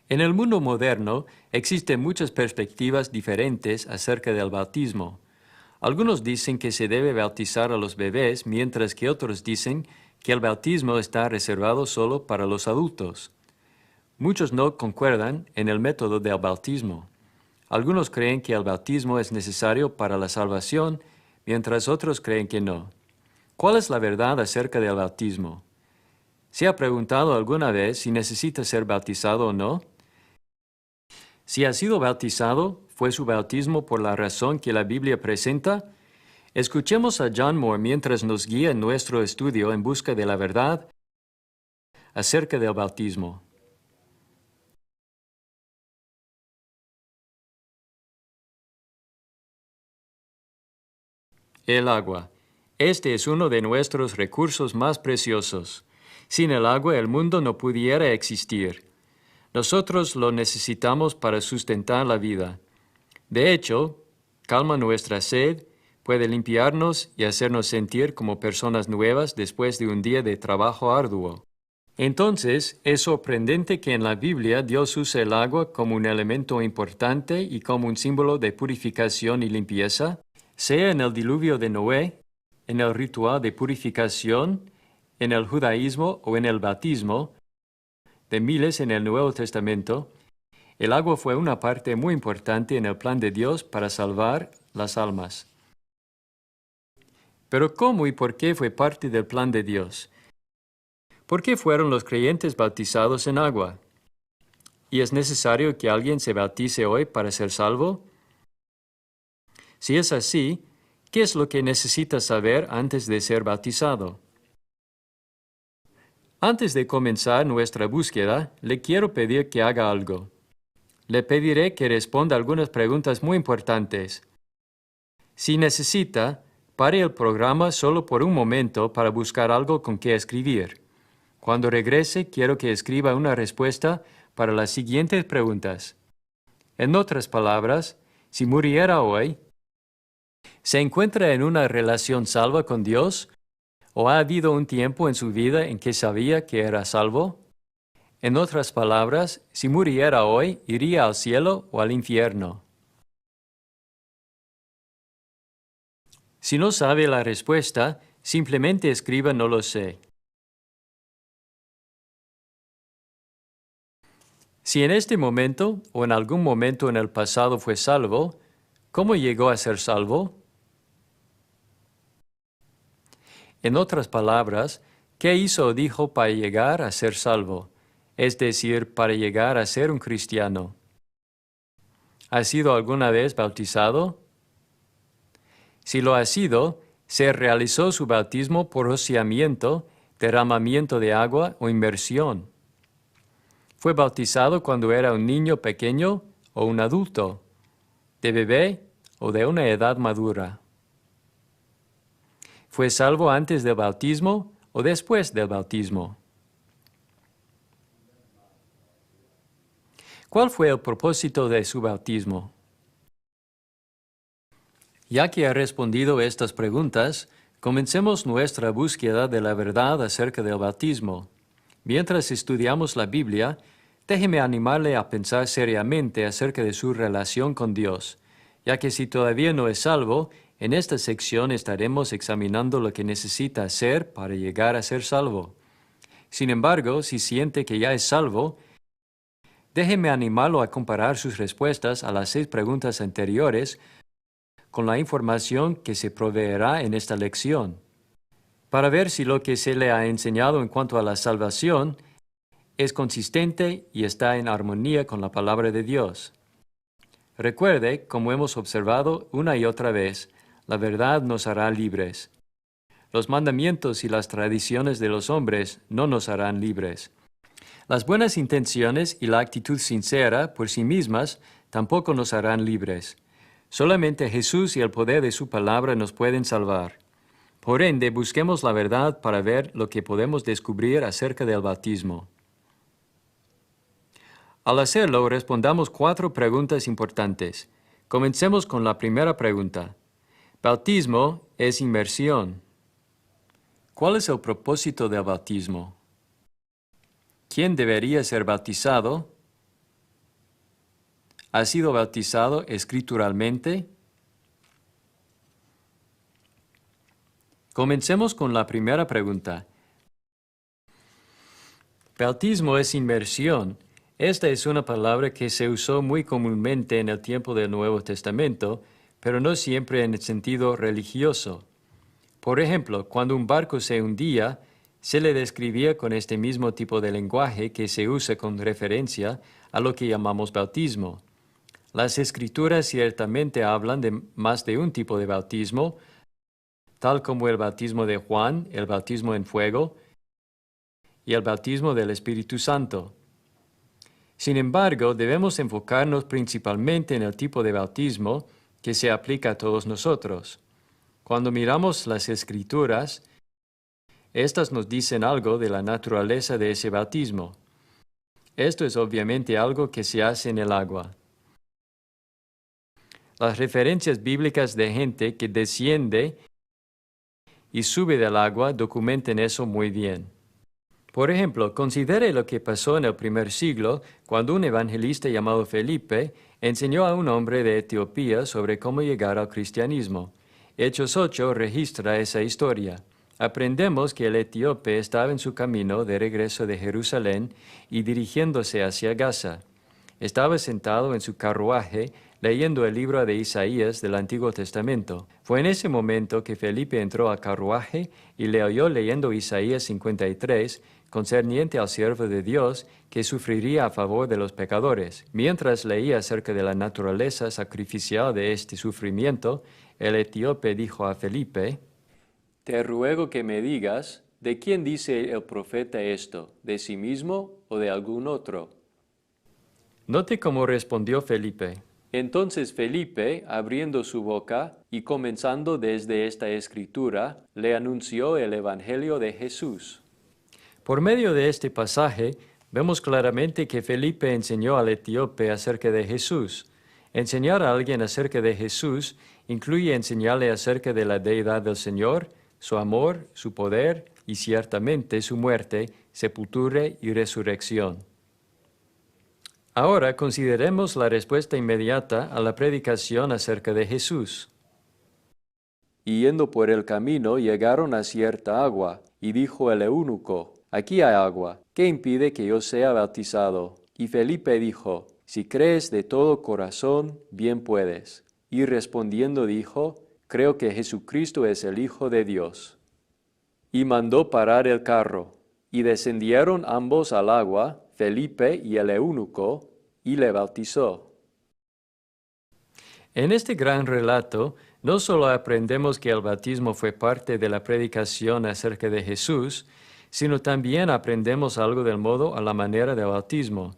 En el mundo moderno existen muchas perspectivas diferentes acerca del bautismo. Algunos dicen que se debe bautizar a los bebés, mientras que otros dicen que el bautismo está reservado solo para los adultos. Muchos no concuerdan en el método del bautismo. Algunos creen que el bautismo es necesario para la salvación, mientras otros creen que no. ¿Cuál es la verdad acerca del bautismo? ¿Se ha preguntado alguna vez si necesita ser bautizado o no? Si ha sido bautizado, ¿fue su bautismo por la razón que la Biblia presenta? Escuchemos a John Moore mientras nos guía en nuestro estudio en busca de la verdad acerca del bautismo. El agua. Este es uno de nuestros recursos más preciosos. Sin el agua el mundo no pudiera existir. Nosotros lo necesitamos para sustentar la vida. De hecho, calma nuestra sed, puede limpiarnos y hacernos sentir como personas nuevas después de un día de trabajo arduo. Entonces, es sorprendente que en la Biblia Dios use el agua como un elemento importante y como un símbolo de purificación y limpieza, sea en el diluvio de Noé, en el ritual de purificación, en el judaísmo o en el bautismo, de miles en el Nuevo Testamento. El agua fue una parte muy importante en el plan de Dios para salvar las almas. Pero ¿cómo y por qué fue parte del plan de Dios? ¿Por qué fueron los creyentes bautizados en agua? ¿Y es necesario que alguien se bautice hoy para ser salvo? Si es así, ¿qué es lo que necesitas saber antes de ser bautizado? Antes de comenzar nuestra búsqueda, le quiero pedir que haga algo. Le pediré que responda algunas preguntas muy importantes. Si necesita, pare el programa solo por un momento para buscar algo con que escribir. Cuando regrese, quiero que escriba una respuesta para las siguientes preguntas. En otras palabras, si muriera hoy, ¿se encuentra en una relación salva con Dios? ¿O ha habido un tiempo en su vida en que sabía que era salvo? En otras palabras, si muriera hoy, ¿iría al cielo o al infierno? Si no sabe la respuesta, simplemente escriba "no lo sé". Si en este momento o en algún momento en el pasado fue salvo, ¿cómo llegó a ser salvo? En otras palabras, ¿qué hizo o dijo para llegar a ser salvo? Es decir, para llegar a ser un cristiano. ¿Ha sido alguna vez bautizado? Si lo ha sido, se realizó su bautismo por rociamiento, derramamiento de agua o inmersión. ¿Fue bautizado cuando era un niño pequeño o un adulto, de bebé o de una edad madura? ¿Fue salvo antes del bautismo o después del bautismo? ¿Cuál fue el propósito de su bautismo? Ya que ha respondido estas preguntas, comencemos nuestra búsqueda de la verdad acerca del bautismo. Mientras estudiamos la Biblia, déjeme animarle a pensar seriamente acerca de su relación con Dios, ya que si todavía no es salvo, en esta sección estaremos examinando lo que necesita hacer para llegar a ser salvo. Sin embargo, si siente que ya es salvo, déjeme animarlo a comparar sus respuestas a las 6 preguntas anteriores con la información que se proveerá en esta lección, para ver si lo que se le ha enseñado en cuanto a la salvación es consistente y está en armonía con la palabra de Dios. Recuerde, como hemos observado una y otra vez, la verdad nos hará libres. Los mandamientos y las tradiciones de los hombres no nos harán libres. Las buenas intenciones y la actitud sincera por sí mismas tampoco nos harán libres. Solamente Jesús y el poder de su palabra nos pueden salvar. Por ende, busquemos la verdad para ver lo que podemos descubrir acerca del bautismo. Al hacerlo, respondamos 4 preguntas importantes. Comencemos con la primera pregunta. ¿Bautismo es inmersión? ¿Cuál es el propósito del bautismo? ¿Quién debería ser bautizado? ¿Has sido bautizado escrituralmente? Comencemos con la primera pregunta. Bautismo es inmersión. Esta es una palabra que se usó muy comúnmente en el tiempo del Nuevo Testamento, pero no siempre en el sentido religioso. Por ejemplo, cuando un barco se hundía, se le describía con este mismo tipo de lenguaje que se usa con referencia a lo que llamamos bautismo. Las Escrituras ciertamente hablan de más de un tipo de bautismo, tal como el bautismo de Juan, el bautismo en fuego y el bautismo del Espíritu Santo. Sin embargo, debemos enfocarnos principalmente en el tipo de bautismo que se aplica a todos nosotros. Cuando miramos las Escrituras, estas nos dicen algo de la naturaleza de ese bautismo. Esto es obviamente algo que se hace en el agua. Las referencias bíblicas de gente que desciende y sube del agua documentan eso muy bien. Por ejemplo, considere lo que pasó en el primer siglo cuando un evangelista llamado Felipe enseñó a un hombre de Etiopía sobre cómo llegar al cristianismo. Hechos 8 registra esa historia. Aprendemos que el etíope estaba en su camino de regreso de Jerusalén y dirigiéndose hacia Gaza. Estaba sentado en su carruaje leyendo el libro de Isaías del Antiguo Testamento. Fue en ese momento que Felipe entró al carruaje y le oyó leyendo Isaías 53, concerniente al siervo de Dios que sufriría a favor de los pecadores. Mientras leía acerca de la naturaleza sacrificial de este sufrimiento, el etíope dijo a Felipe: «Te ruego que me digas, ¿de quién dice el profeta esto? ¿De sí mismo o de algún otro?». Note cómo respondió Felipe. Entonces Felipe, abriendo su boca y comenzando desde esta escritura, le anunció el Evangelio de Jesús. Por medio de este pasaje, vemos claramente que Felipe enseñó al etíope acerca de Jesús. Enseñar a alguien acerca de Jesús incluye enseñarle acerca de la deidad del Señor, su amor, su poder y ciertamente su muerte, sepultura y resurrección. Ahora consideremos la respuesta inmediata a la predicación acerca de Jesús. Y yendo por el camino llegaron a cierta agua, y dijo el eunuco: «Aquí hay agua, ¿qué impide que yo sea bautizado?». Y Felipe dijo: «Si crees de todo corazón, bien puedes». Y respondiendo dijo: «Creo que Jesucristo es el Hijo de Dios». Y mandó parar el carro, y descendieron ambos al agua, Felipe y el eunuco, y le bautizó. En este gran relato, no solo aprendemos que el bautismo fue parte de la predicación acerca de Jesús, sino también aprendemos algo del modo a la manera del bautismo.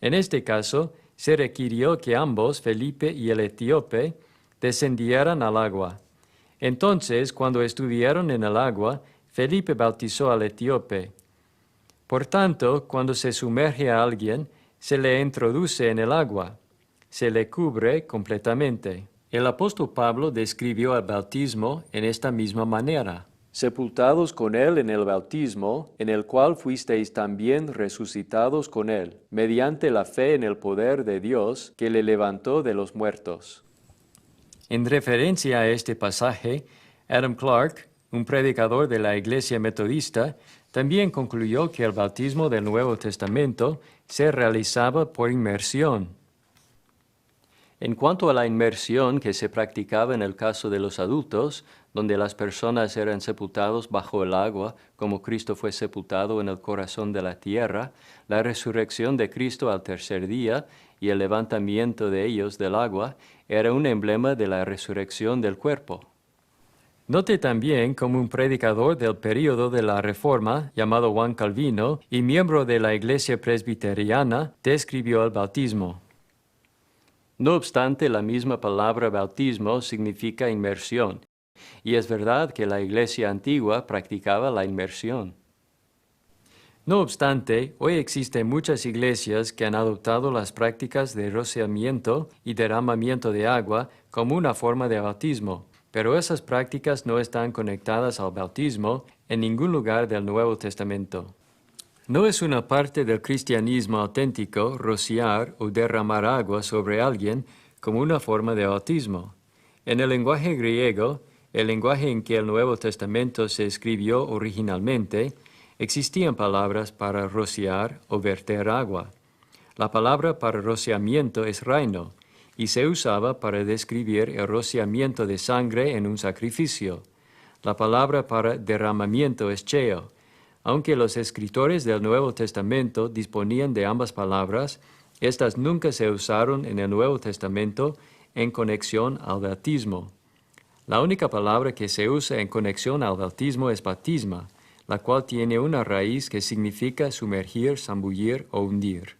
En este caso, se requirió que ambos, Felipe y el etíope, descendieran al agua. Entonces, cuando estuvieron en el agua, Felipe bautizó al etíope. Por tanto, cuando se sumerge a alguien, se le introduce en el agua, se le cubre completamente. El apóstol Pablo describió el bautismo en esta misma manera: «Sepultados con él en el bautismo, en el cual fuisteis también resucitados con él, mediante la fe en el poder de Dios que le levantó de los muertos». En referencia a este pasaje, Adam Clarke, un predicador de la Iglesia Metodista, también concluyó que el bautismo del Nuevo Testamento se realizaba por inmersión. En cuanto a la inmersión que se practicaba en el caso de los adultos, donde las personas eran sepultados bajo el agua, como Cristo fue sepultado en el corazón de la tierra, la resurrección de Cristo al tercer día y el levantamiento de ellos del agua era un emblema de la resurrección del cuerpo. Note también cómo un predicador del período de la Reforma, llamado Juan Calvino, y miembro de la Iglesia Presbiteriana, describió el bautismo. No obstante, la misma palabra bautismo significa inmersión, y es verdad que la Iglesia antigua practicaba la inmersión. No obstante, hoy existen muchas iglesias que han adoptado las prácticas de rociamiento y derramamiento de agua como una forma de bautismo, pero esas prácticas no están conectadas al bautismo en ningún lugar del Nuevo Testamento. No es una parte del cristianismo auténtico rociar o derramar agua sobre alguien como una forma de bautismo. En el lenguaje griego, el lenguaje en que el Nuevo Testamento se escribió originalmente, existían palabras para rociar o verter agua. La palabra para rociamiento es raino, y se usaba para describir el rociamiento de sangre en un sacrificio. La palabra para derramamiento es cheo. Aunque los escritores del Nuevo Testamento disponían de ambas palabras, estas nunca se usaron en el Nuevo Testamento en conexión al bautismo. La única palabra que se usa en conexión al bautismo es bautisma, la cual tiene una raíz que significa sumergir, zambullir o hundir.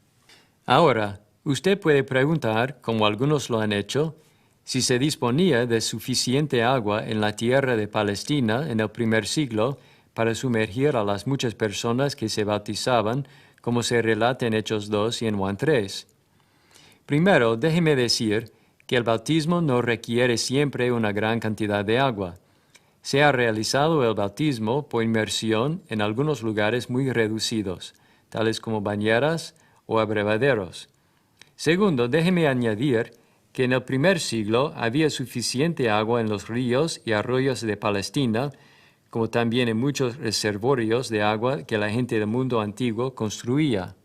Ahora, usted puede preguntar, como algunos lo han hecho, si se disponía de suficiente agua en la tierra de Palestina en el primer siglo para sumergir a las muchas personas que se bautizaban, como se relata en Hechos 2 y en Juan 3. Primero, déjeme decir que el bautismo no requiere siempre una gran cantidad de agua. Se ha realizado el bautismo por inmersión en algunos lugares muy reducidos, tales como bañeras o abrevaderos. Segundo, déjeme añadir que en el primer siglo había suficiente agua en los ríos y arroyos de Palestina, como también en muchos reservorios de agua que la gente del mundo antiguo construía.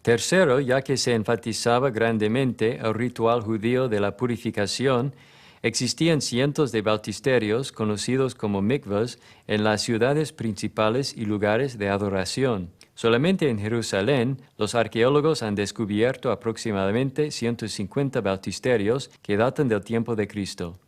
Tercero, ya que se enfatizaba grandemente el ritual judío de la purificación, existían cientos de bautisterios conocidos como mikvahs en las ciudades principales y lugares de adoración. Solamente en Jerusalén, los arqueólogos han descubierto aproximadamente 150 bautisterios que datan del tiempo de Cristo.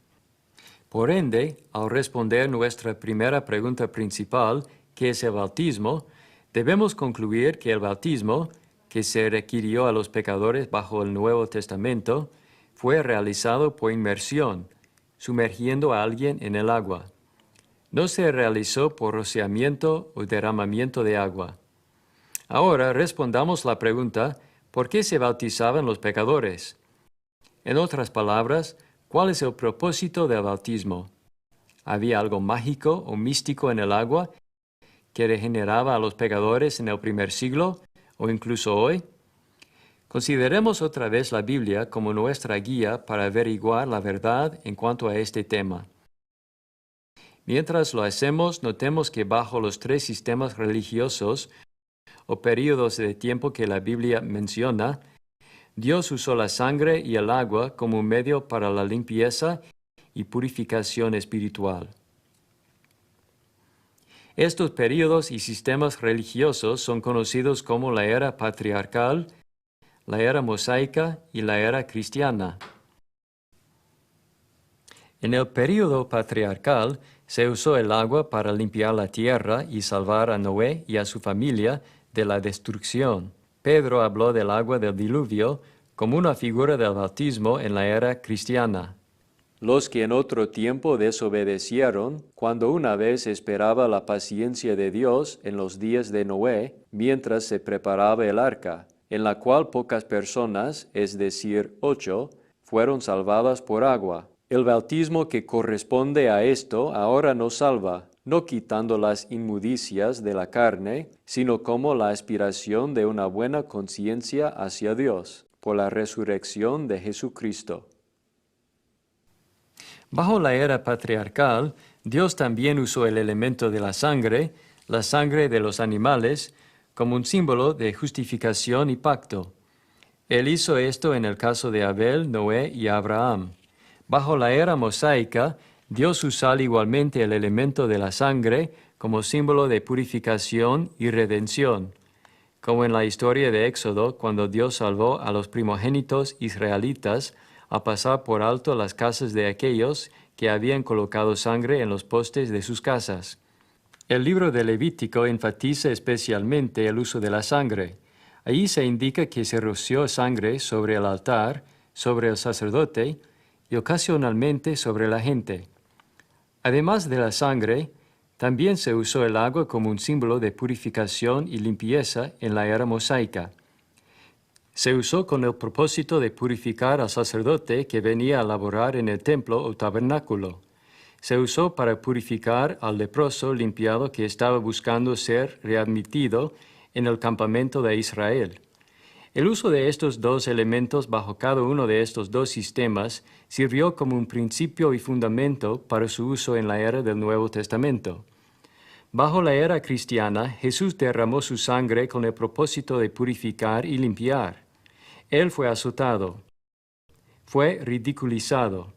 Por ende, al responder nuestra primera pregunta principal, ¿qué es el bautismo?, debemos concluir que el bautismo, que se requirió a los pecadores bajo el Nuevo Testamento, fue realizado por inmersión, sumergiendo a alguien en el agua. No se realizó por rociamiento o derramamiento de agua. Ahora respondamos la pregunta, ¿por qué se bautizaban los pecadores? En otras palabras, ¿cuál es el propósito del bautismo? ¿Había algo mágico o místico en el agua que regeneraba a los pecadores en el primer siglo o incluso hoy? Consideremos otra vez la Biblia como nuestra guía para averiguar la verdad en cuanto a este tema. Mientras lo hacemos, notemos que bajo los tres sistemas religiosos o períodos de tiempo que la Biblia menciona, Dios usó la sangre y el agua como un medio para la limpieza y purificación espiritual. Estos períodos y sistemas religiosos son conocidos como la era patriarcal, la era mosaica y la era cristiana. En el período patriarcal se usó el agua para limpiar la tierra y salvar a Noé y a su familia de la destrucción. Pedro habló del agua del diluvio como una figura del bautismo en la era cristiana. Los que en otro tiempo desobedecieron, cuando una vez esperaba la paciencia de Dios en los días de Noé, mientras se preparaba el arca, en la cual pocas personas, es decir, 8, fueron salvadas por agua. El bautismo que corresponde a esto ahora nos salva, no quitando las inmundicias de la carne, sino como la aspiración de una buena conciencia hacia Dios, por la resurrección de Jesucristo. Bajo la era patriarcal, Dios también usó el elemento de la sangre de los animales, como un símbolo de justificación y pacto. Él hizo esto en el caso de Abel, Noé y Abraham. Bajo la era mosaica, Dios usó igualmente el elemento de la sangre como símbolo de purificación y redención, como en la historia de Éxodo, cuando Dios salvó a los primogénitos israelitas a pasar por alto las casas de aquellos que habían colocado sangre en los postes de sus casas. El libro de Levítico enfatiza especialmente el uso de la sangre. Allí se indica que se roció sangre sobre el altar, sobre el sacerdote y ocasionalmente sobre la gente. Además de la sangre, también se usó el agua como un símbolo de purificación y limpieza en la era mosaica. Se usó con el propósito de purificar al sacerdote que venía a laborar en el templo o tabernáculo. Se usó para purificar al leproso limpiado que estaba buscando ser readmitido en el campamento de Israel. El uso de estos dos elementos bajo cada uno de estos dos sistemas sirvió como un principio y fundamento para su uso en la era del Nuevo Testamento. Bajo la era cristiana, Jesús derramó su sangre con el propósito de purificar y limpiar. Él fue azotado, fue ridiculizado,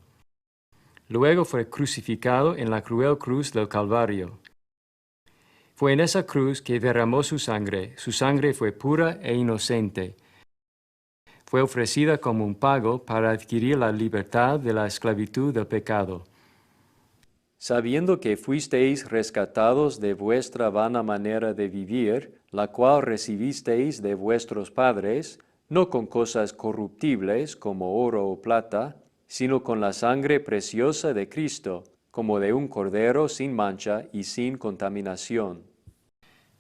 luego fue crucificado en la cruel cruz del Calvario. Fue en esa cruz que derramó su sangre fue pura e inocente. Fue ofrecida como un pago para adquirir la libertad de la esclavitud del pecado. Sabiendo que fuisteis rescatados de vuestra vana manera de vivir, la cual recibisteis de vuestros padres, no con cosas corruptibles como oro o plata, sino con la sangre preciosa de Cristo, como de un cordero sin mancha y sin contaminación.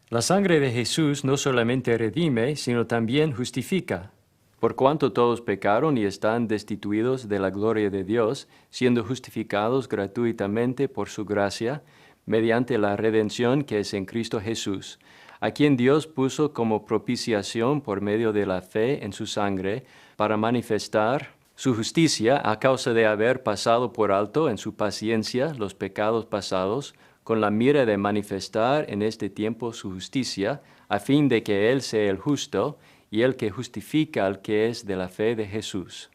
La sangre de Jesús no solamente redime, sino también justifica. Por cuanto todos pecaron y están destituidos de la gloria de Dios, siendo justificados gratuitamente por su gracia, mediante la redención que es en Cristo Jesús, a quien Dios puso como propiciación por medio de la fe en su sangre, para manifestar su justicia a causa de haber pasado por alto en su paciencia los pecados pasados, con la mira de manifestar en este tiempo su justicia, a fin de que Él sea el justo, y el que justifica al que es de la fe de Jesús.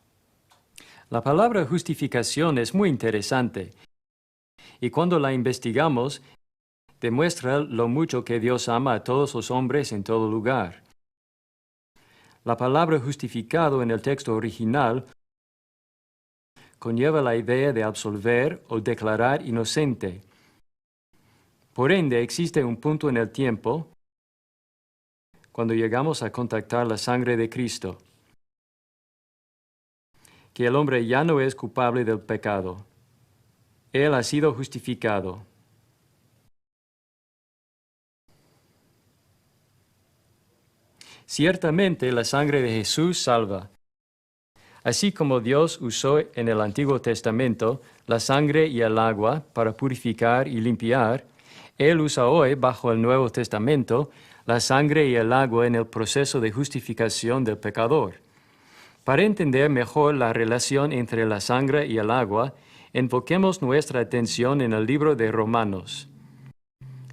La palabra justificación es muy interesante, y cuando la investigamos, demuestra lo mucho que Dios ama a todos los hombres en todo lugar. La palabra justificado en el texto original conlleva la idea de absolver o declarar inocente. Por ende, existe un punto en el tiempo cuando llegamos a contactar la sangre de Cristo, que el hombre ya no es culpable del pecado. Él ha sido justificado. Ciertamente la sangre de Jesús salva. Así como Dios usó en el Antiguo Testamento la sangre y el agua para purificar y limpiar, Él usa hoy, bajo el Nuevo Testamento, la sangre y el agua en el proceso de justificación del pecador. Para entender mejor la relación entre la sangre y el agua, enfoquemos nuestra atención en el libro de Romanos,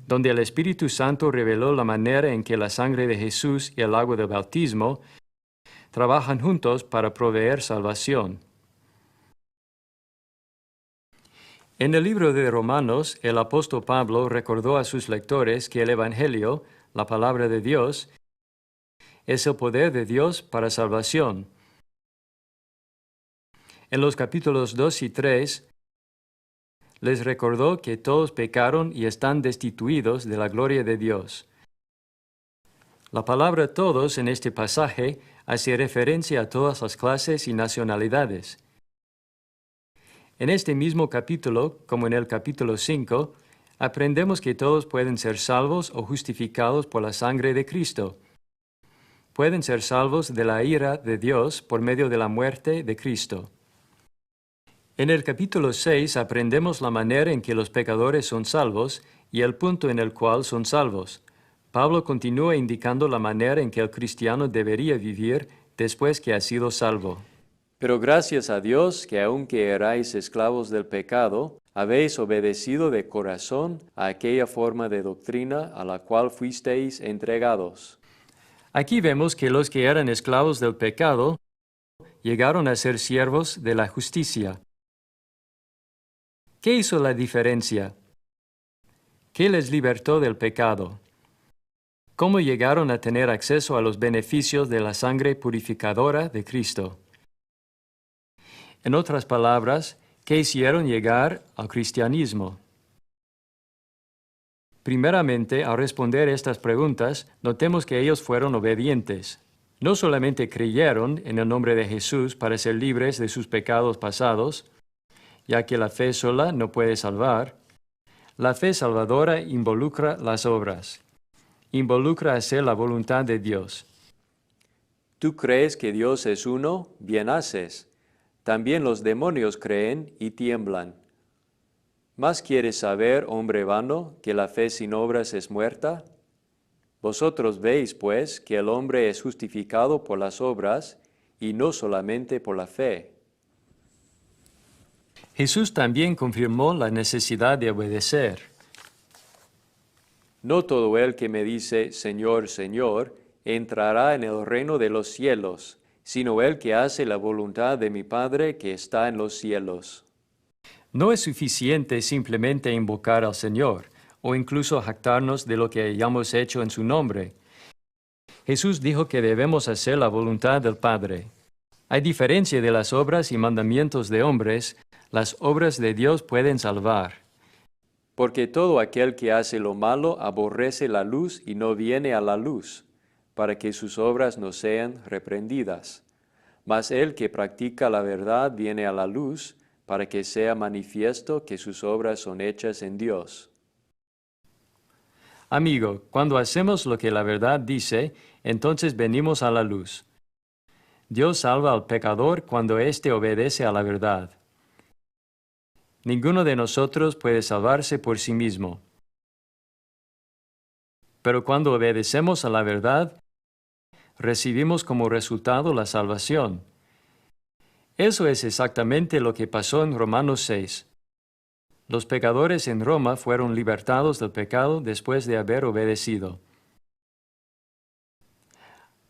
donde el Espíritu Santo reveló la manera en que la sangre de Jesús y el agua del bautismo trabajan juntos para proveer salvación. En el libro de Romanos, el apóstol Pablo recordó a sus lectores que el Evangelio, la palabra de Dios, es el poder de Dios para salvación. En los capítulos 2 y 3, les recordó que todos pecaron y están destituidos de la gloria de Dios. La palabra todos en este pasaje hace referencia a todas las clases y nacionalidades. En este mismo capítulo, como en el capítulo 5, aprendemos que todos pueden ser salvos o justificados por la sangre de Cristo. Pueden ser salvos de la ira de Dios por medio de la muerte de Cristo. En el capítulo 6 aprendemos la manera en que los pecadores son salvos y el punto en el cual son salvos. Pablo continúa indicando la manera en que el cristiano debería vivir después que ha sido salvo. Pero gracias a Dios que aunque erais esclavos del pecado, habéis obedecido de corazón a aquella forma de doctrina a la cual fuisteis entregados. Aquí vemos que los que eran esclavos del pecado llegaron a ser siervos de la justicia. ¿Qué hizo la diferencia? ¿Qué les libertó del pecado? ¿Cómo llegaron a tener acceso a los beneficios de la sangre purificadora de Cristo? En otras palabras, ¿qué hicieron llegar al cristianismo? Primeramente, al responder estas preguntas, notemos que ellos fueron obedientes. No solamente creyeron en el nombre de Jesús para ser libres de sus pecados pasados, ya que la fe sola no puede salvar. La fe salvadora involucra las obras. Involucra hacer la voluntad de Dios. ¿Tú crees que Dios es uno? Bien haces. También los demonios creen y tiemblan. ¿Más quieres saber, hombre vano, que la fe sin obras es muerta? Vosotros veis, pues, que el hombre es justificado por las obras y no solamente por la fe. Jesús también confirmó la necesidad de obedecer. No todo el que me dice, Señor, Señor, entrará en el reino de los cielos, sino el que hace la voluntad de mi Padre que está en los cielos. No es suficiente simplemente invocar al Señor, o incluso jactarnos de lo que hayamos hecho en su nombre. Jesús dijo que debemos hacer la voluntad del Padre. A diferencia de las obras y mandamientos de hombres, las obras de Dios pueden salvar. Porque todo aquel que hace lo malo aborrece la luz y no viene a la luz, para que sus obras no sean reprendidas. Mas el que practica la verdad viene a la luz, para que sea manifiesto que sus obras son hechas en Dios. Amigo, cuando hacemos lo que la verdad dice, entonces venimos a la luz. Dios salva al pecador cuando éste obedece a la verdad. Ninguno de nosotros puede salvarse por sí mismo. Pero cuando obedecemos a la verdad, recibimos como resultado la salvación. Eso es exactamente lo que pasó en Romanos 6. Los pecadores en Roma fueron libertados del pecado después de haber obedecido.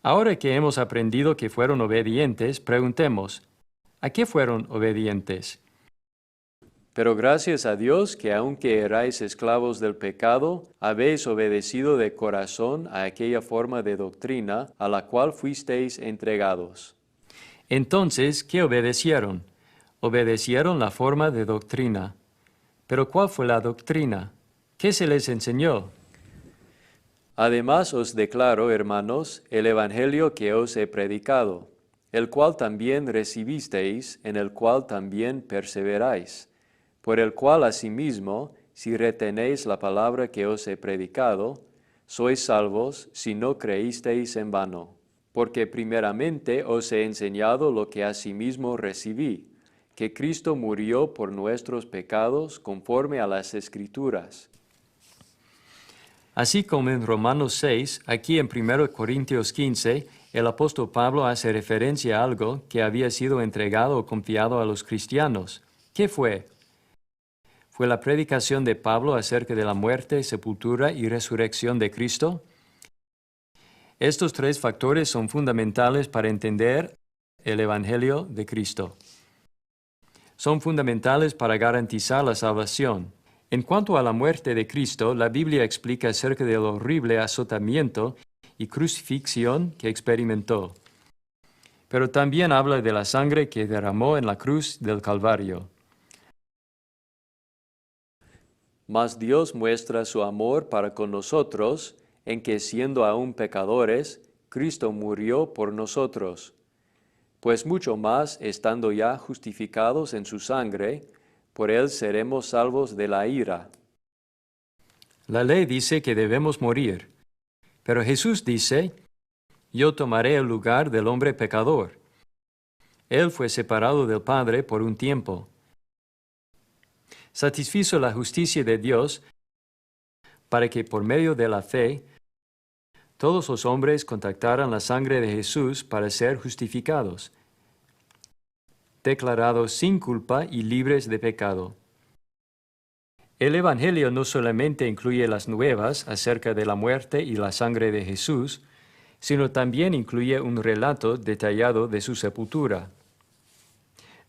Ahora que hemos aprendido que fueron obedientes, preguntemos, ¿a qué fueron obedientes? Pero gracias a Dios que aunque erais esclavos del pecado, habéis obedecido de corazón a aquella forma de doctrina a la cual fuisteis entregados. Entonces, ¿qué obedecieron? Obedecieron la forma de doctrina. ¿Pero cuál fue la doctrina? ¿Qué se les enseñó? Además os declaro, hermanos, el evangelio que os he predicado, el cual también recibisteis, en el cual también perseveráis, por el cual asimismo, si retenéis la palabra que os he predicado, sois salvos si no creísteis en vano. Porque primeramente os he enseñado lo que asimismo recibí, que Cristo murió por nuestros pecados conforme a las Escrituras. Así como en Romanos 6, aquí en 1 Corintios 15, el apóstol Pablo hace referencia a algo que había sido entregado o confiado a los cristianos. ¿Qué fue? ¿Fue la predicación de Pablo acerca de la muerte, sepultura y resurrección de Cristo? Estos tres factores son fundamentales para entender el Evangelio de Cristo. Son fundamentales para garantizar la salvación. En cuanto a la muerte de Cristo, la Biblia explica acerca del horrible azotamiento y crucifixión que experimentó. Pero también habla de la sangre que derramó en la cruz del Calvario. Mas Dios muestra su amor para con nosotros en que siendo aún pecadores, Cristo murió por nosotros. Pues mucho más, estando ya justificados en su sangre, por él seremos salvos de la ira. La ley dice que debemos morir, pero Jesús dice, yo tomaré el lugar del hombre pecador. Él fue separado del Padre por un tiempo. Satisfizo la justicia de Dios para que por medio de la fe todos los hombres contactaran la sangre de Jesús para ser justificados, declarados sin culpa y libres de pecado. El Evangelio no solamente incluye las nuevas acerca de la muerte y la sangre de Jesús, sino también incluye un relato detallado de su sepultura.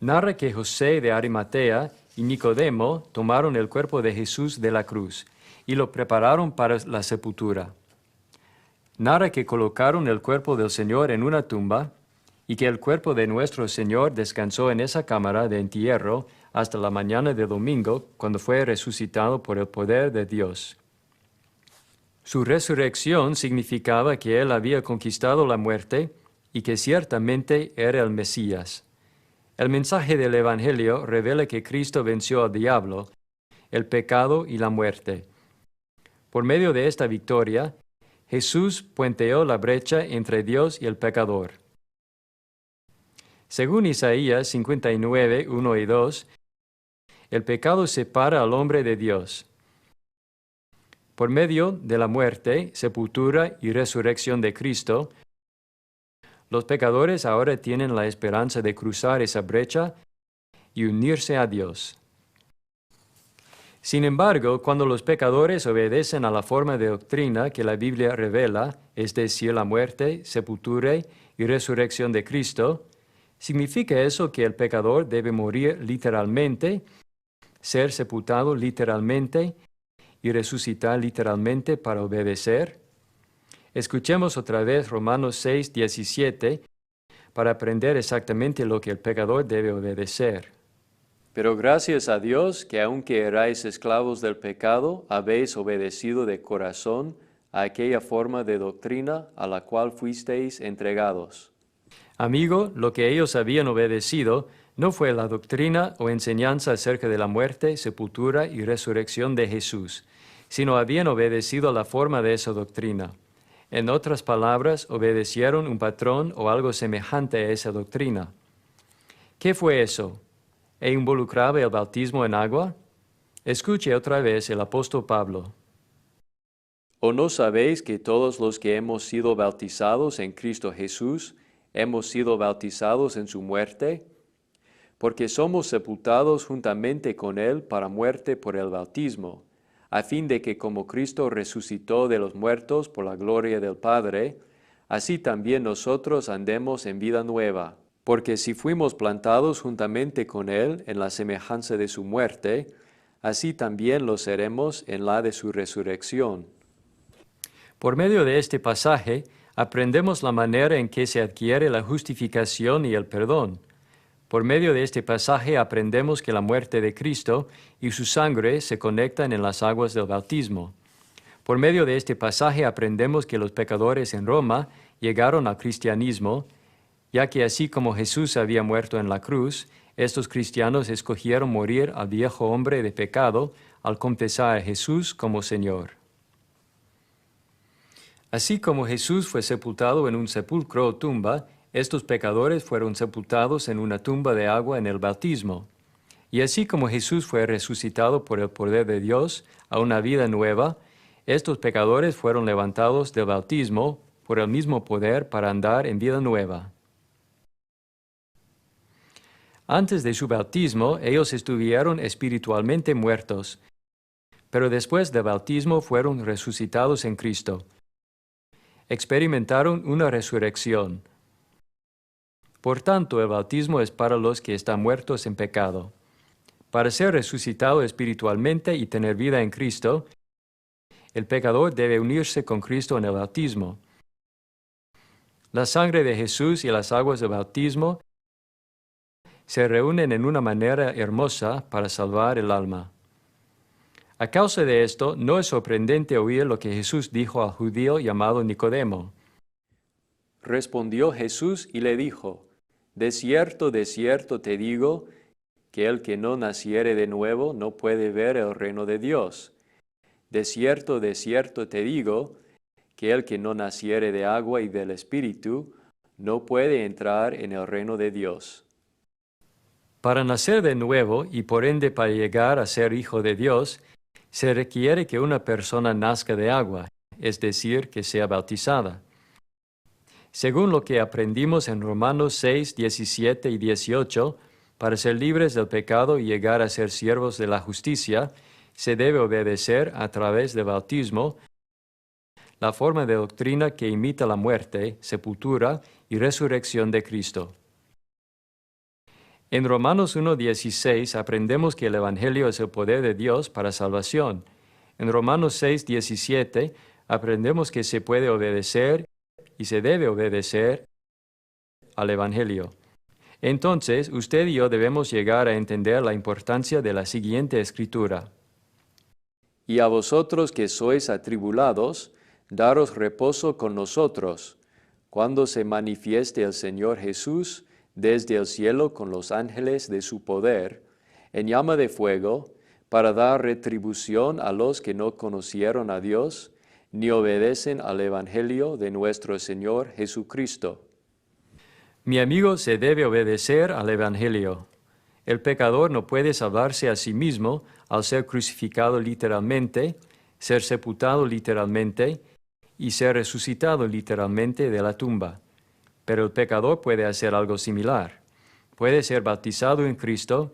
Narra que José de Arimatea y Nicodemo tomaron el cuerpo de Jesús de la cruz y lo prepararon para la sepultura. Narra que colocaron el cuerpo del Señor en una tumba y que el cuerpo de nuestro Señor descansó en esa cámara de entierro hasta la mañana de domingo, cuando fue resucitado por el poder de Dios. Su resurrección significaba que Él había conquistado la muerte y que ciertamente era el Mesías. El mensaje del Evangelio revela que Cristo venció al diablo, el pecado y la muerte. Por medio de esta victoria, Jesús puenteó la brecha entre Dios y el pecador. Según Isaías 59, 1 y 2, el pecado separa al hombre de Dios. Por medio de la muerte, sepultura y resurrección de Cristo, los pecadores ahora tienen la esperanza de cruzar esa brecha y unirse a Dios. Sin embargo, cuando los pecadores obedecen a la forma de doctrina que la Biblia revela, es decir, la muerte, sepultura y resurrección de Cristo, ¿significa eso que el pecador debe morir literalmente, ser sepultado literalmente y resucitar literalmente para obedecer? Escuchemos otra vez Romanos 6, 17 para aprender exactamente lo que el pecador debe obedecer. Pero gracias a Dios que aunque erais esclavos del pecado, habéis obedecido de corazón a aquella forma de doctrina a la cual fuisteis entregados. Amigo, lo que ellos habían obedecido no fue la doctrina o enseñanza acerca de la muerte, sepultura y resurrección de Jesús, sino habían obedecido a la forma de esa doctrina. En otras palabras, obedecieron un patrón o algo semejante a esa doctrina. ¿Qué fue eso? ¿E involucraba el bautismo en agua? Escuche otra vez el apóstol Pablo. ¿O no sabéis que todos los que hemos sido bautizados en Cristo Jesús, hemos sido bautizados en su muerte? Porque somos sepultados juntamente con Él para muerte por el bautismo, a fin de que como Cristo resucitó de los muertos por la gloria del Padre, así también nosotros andemos en vida nueva. Porque si fuimos plantados juntamente con Él en la semejanza de su muerte, así también lo seremos en la de su resurrección. Por medio de este pasaje, aprendemos la manera en que se adquiere la justificación y el perdón. Por medio de este pasaje aprendemos que la muerte de Cristo y su sangre se conectan en las aguas del bautismo. Por medio de este pasaje aprendemos que los pecadores en Roma llegaron al cristianismo, ya que así como Jesús había muerto en la cruz, estos cristianos escogieron morir al viejo hombre de pecado al confesar a Jesús como Señor. Así como Jesús fue sepultado en un sepulcro o tumba, estos pecadores fueron sepultados en una tumba de agua en el bautismo. Y así como Jesús fue resucitado por el poder de Dios a una vida nueva, estos pecadores fueron levantados del bautismo por el mismo poder para andar en vida nueva. Antes de su bautismo, ellos estuvieron espiritualmente muertos, pero después del bautismo fueron resucitados en Cristo. Experimentaron una resurrección. Por tanto, el bautismo es para los que están muertos en pecado. Para ser resucitado espiritualmente y tener vida en Cristo, el pecador debe unirse con Cristo en el bautismo. La sangre de Jesús y las aguas del bautismo se reúnen en una manera hermosa para salvar el alma. A causa de esto, no es sorprendente oír lo que Jesús dijo al judío llamado Nicodemo. Respondió Jesús y le dijo, de cierto te digo, que el que no naciere de nuevo no puede ver el reino de Dios. De cierto te digo, que el que no naciere de agua y del Espíritu no puede entrar en el reino de Dios. Para nacer de nuevo y por ende para llegar a ser hijo de Dios, se requiere que una persona nazca de agua, es decir, que sea bautizada. Según lo que aprendimos en Romanos 6, 17 y 18, para ser libres del pecado y llegar a ser siervos de la justicia, se debe obedecer a través del bautismo la forma de doctrina que imita la muerte, sepultura y resurrección de Cristo. En Romanos 1:16 aprendemos que el Evangelio es el poder de Dios para salvación. En Romanos 6:17 aprendemos que se puede obedecer y se debe obedecer al Evangelio. Entonces, usted y yo debemos llegar a entender la importancia de la siguiente escritura. Y a vosotros que sois atribulados, daros reposo con nosotros, cuando se manifieste el Señor Jesús desde el cielo con los ángeles de su poder, en llama de fuego, para dar retribución a los que no conocieron a Dios, ni obedecen al Evangelio de nuestro Señor Jesucristo. Mi amigo, se debe obedecer al Evangelio. El pecador no puede salvarse a sí mismo al ser crucificado literalmente, ser sepultado literalmente y ser resucitado literalmente de la tumba. Pero el pecador puede hacer algo similar. Puede ser bautizado en Cristo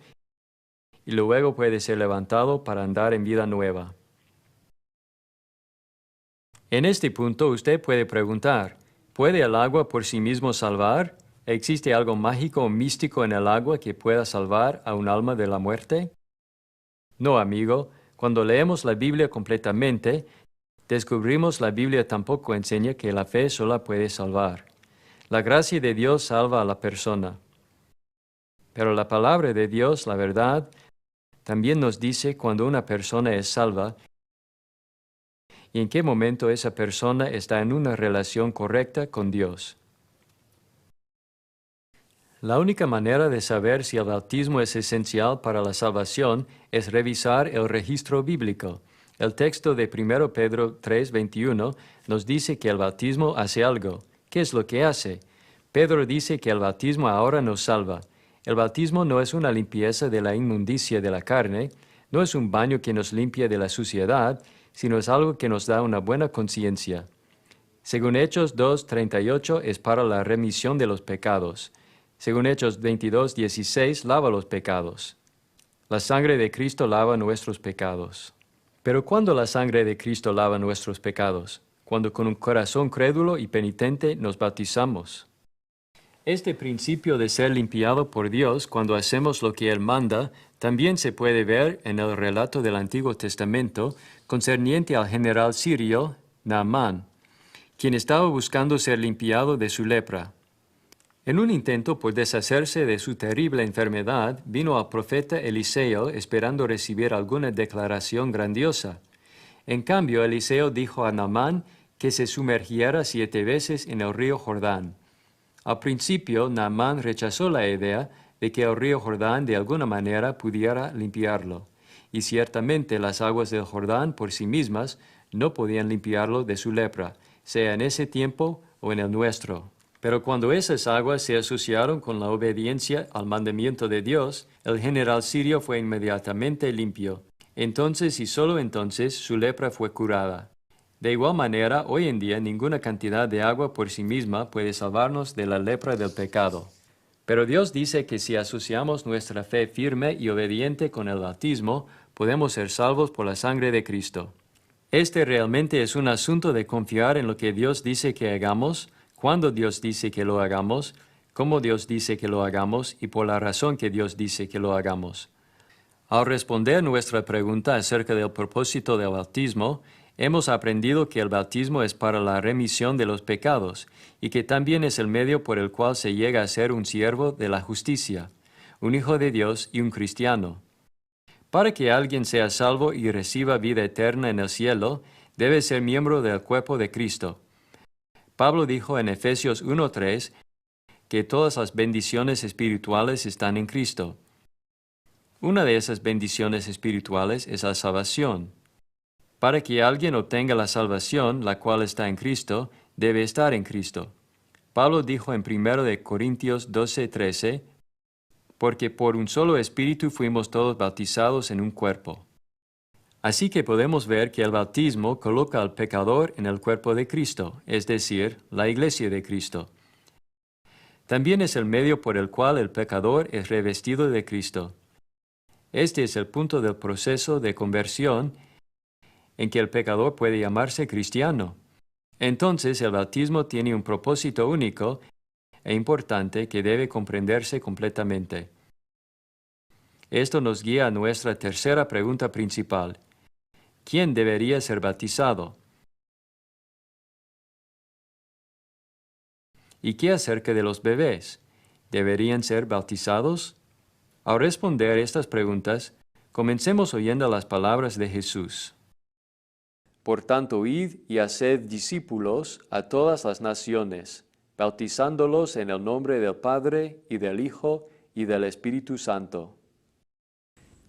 y luego puede ser levantado para andar en vida nueva. En este punto usted puede preguntar, ¿puede el agua por sí mismo salvar? ¿Existe algo mágico o místico en el agua que pueda salvar a un alma de la muerte? No, amigo. Cuando leemos la Biblia completamente, descubrimos la Biblia tampoco enseña que la fe sola puede salvar. La gracia de Dios salva a la persona. Pero la palabra de Dios, la verdad, también nos dice cuando una persona es salva y en qué momento esa persona está en una relación correcta con Dios. La única manera de saber si el bautismo es esencial para la salvación es revisar el registro bíblico. El texto de 1 Pedro 3:21 nos dice que el bautismo hace algo. ¿Qué es lo que hace? Pedro dice que el bautismo ahora nos salva. El bautismo no es una limpieza de la inmundicia de la carne, no es un baño que nos limpia de la suciedad, sino es algo que nos da una buena conciencia. Según Hechos 2:38 es para la remisión de los pecados. Según Hechos 22:16 lava los pecados. La sangre de Cristo lava nuestros pecados. Pero ¿cuándo la sangre de Cristo lava nuestros pecados? Cuando con un corazón crédulo y penitente nos bautizamos. Este principio de ser limpiado por Dios cuando hacemos lo que Él manda también se puede ver en el relato del Antiguo Testamento concerniente al general sirio Naamán, quien estaba buscando ser limpiado de su lepra. En un intento por deshacerse de su terrible enfermedad, vino al profeta Eliseo esperando recibir alguna declaración grandiosa. En cambio, Eliseo dijo a Naamán que se sumergiera 7 veces en el río Jordán. Al principio, Naamán rechazó la idea de que el río Jordán de alguna manera pudiera limpiarlo, y ciertamente las aguas del Jordán por sí mismas no podían limpiarlo de su lepra, sea en ese tiempo o en el nuestro. Pero cuando esas aguas se asociaron con la obediencia al mandamiento de Dios, el general sirio fue inmediatamente limpio. Entonces y solo entonces su lepra fue curada. De igual manera, hoy en día ninguna cantidad de agua por sí misma puede salvarnos de la lepra del pecado. Pero Dios dice que si asociamos nuestra fe firme y obediente con el bautismo, podemos ser salvos por la sangre de Cristo. Este realmente es un asunto de confiar en lo que Dios dice que hagamos, cuando Dios dice que lo hagamos, cómo Dios dice que lo hagamos y por la razón que Dios dice que lo hagamos. Al responder nuestra pregunta acerca del propósito del bautismo, hemos aprendido que el bautismo es para la remisión de los pecados y que también es el medio por el cual se llega a ser un siervo de la justicia, un hijo de Dios y un cristiano. Para que alguien sea salvo y reciba vida eterna en el cielo, debe ser miembro del cuerpo de Cristo. Pablo dijo en Efesios 1:3 que todas las bendiciones espirituales están en Cristo. Una de esas bendiciones espirituales es la salvación. Para que alguien obtenga la salvación, la cual está en Cristo, debe estar en Cristo. Pablo dijo en 1 Corintios 12:13, porque por un solo espíritu fuimos todos bautizados en un cuerpo. Así que podemos ver que el bautismo coloca al pecador en el cuerpo de Cristo, es decir, la iglesia de Cristo. También es el medio por el cual el pecador es revestido de Cristo. Este es el punto del proceso de conversión en que el pecador puede llamarse cristiano. Entonces el bautismo tiene un propósito único e importante que debe comprenderse completamente. Esto nos guía a nuestra tercera pregunta principal. ¿Quién debería ser bautizado? ¿Y qué acerca de los bebés? ¿Deberían ser bautizados? Al responder estas preguntas, comencemos oyendo las palabras de Jesús. Por tanto, id y haced discípulos a todas las naciones, bautizándolos en el nombre del Padre, y del Hijo, y del Espíritu Santo.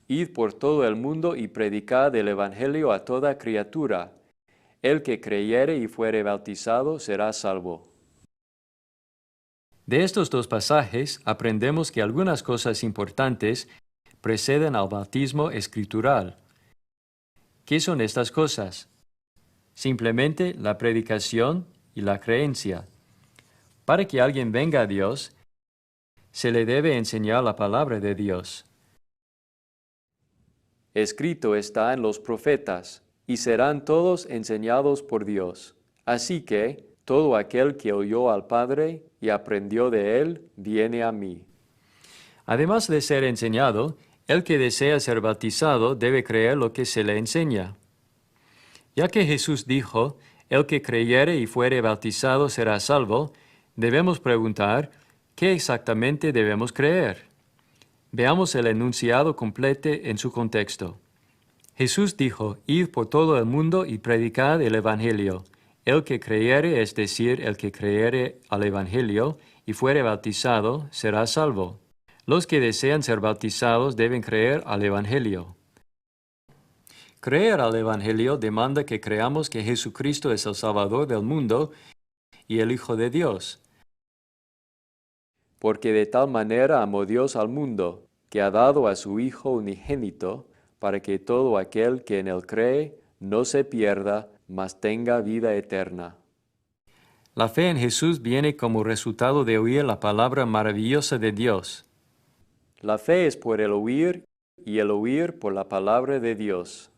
Id por todo el mundo y predicad el Evangelio a toda criatura. El que creyere y fuere bautizado será salvo. De estos dos pasajes aprendemos que algunas cosas importantes preceden al bautismo escritural. ¿Qué son estas cosas? Simplemente la predicación y la creencia. Para que alguien venga a Dios, se le debe enseñar la palabra de Dios. Escrito está en los profetas, y serán todos enseñados por Dios. Así que todo aquel que oyó al Padre y aprendió de él, viene a mí. Además de ser enseñado, el que desea ser bautizado debe creer lo que se le enseña. Ya que Jesús dijo, el que creyere y fuere bautizado será salvo, debemos preguntar, ¿qué exactamente debemos creer? Veamos el enunciado completo en su contexto. Jesús dijo, id por todo el mundo y predicad el Evangelio. El que creyere, es decir, el que creyere al Evangelio y fuere bautizado, será salvo. Los que desean ser bautizados deben creer al Evangelio. Creer al Evangelio demanda que creamos que Jesucristo es el Salvador del mundo y el Hijo de Dios. Porque de tal manera amó Dios al mundo, que ha dado a su Hijo unigénito, para que todo aquel que en él cree no se pierda, mas tenga vida eterna. La fe en Jesús viene como resultado de oír la palabra maravillosa de Dios. La fe es por el oír, y el oír por la palabra de Dios.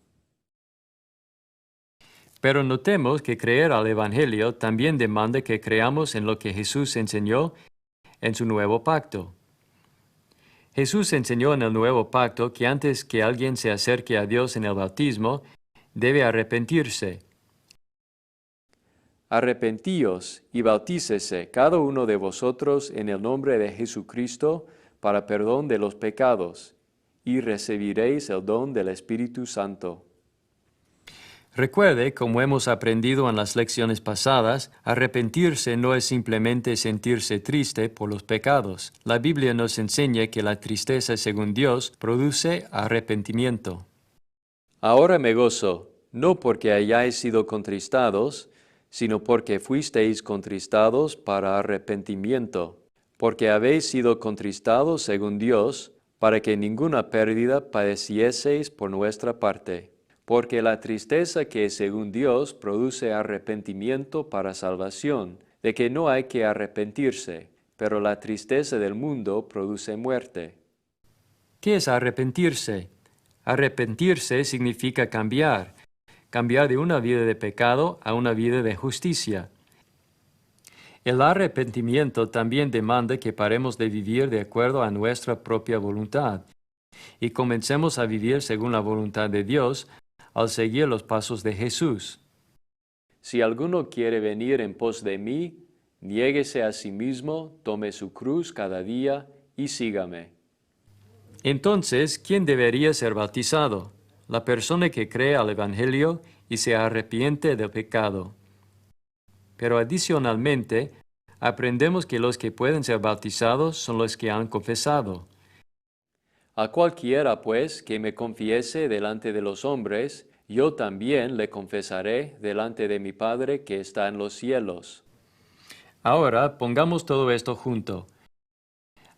Pero notemos que creer al Evangelio también demanda que creamos en lo que Jesús enseñó en su nuevo pacto. Jesús enseñó en el nuevo pacto que antes que alguien se acerque a Dios en el bautismo, debe arrepentirse. Arrepentíos y bautícese cada uno de vosotros en el nombre de Jesucristo para perdón de los pecados, y recibiréis el don del Espíritu Santo. Recuerde, como hemos aprendido en las lecciones pasadas, arrepentirse no es simplemente sentirse triste por los pecados. La Biblia nos enseña que la tristeza, según Dios, produce arrepentimiento. Ahora me gozo, no porque hayáis sido contristados, sino porque fuisteis contristados para arrepentimiento, porque habéis sido contristados según Dios, para que ninguna pérdida padecieseis por nuestra parte. Porque la tristeza que según Dios produce arrepentimiento para salvación, de que no hay que arrepentirse, pero la tristeza del mundo produce muerte. ¿Qué es arrepentirse? Arrepentirse significa cambiar de una vida de pecado a una vida de justicia. El arrepentimiento también demanda que paremos de vivir de acuerdo a nuestra propia voluntad y comencemos a vivir según la voluntad de Dios al seguir los pasos de Jesús. Si alguno quiere venir en pos de mí, niéguese a sí mismo, tome su cruz cada día y sígame. Entonces, ¿quién debería ser bautizado? La persona que cree al Evangelio y se arrepiente del pecado. Pero adicionalmente, aprendemos que los que pueden ser bautizados son los que han confesado. A cualquiera, pues, que me confiese delante de los hombres, yo también le confesaré delante de mi Padre que está en los cielos. Ahora, pongamos todo esto junto: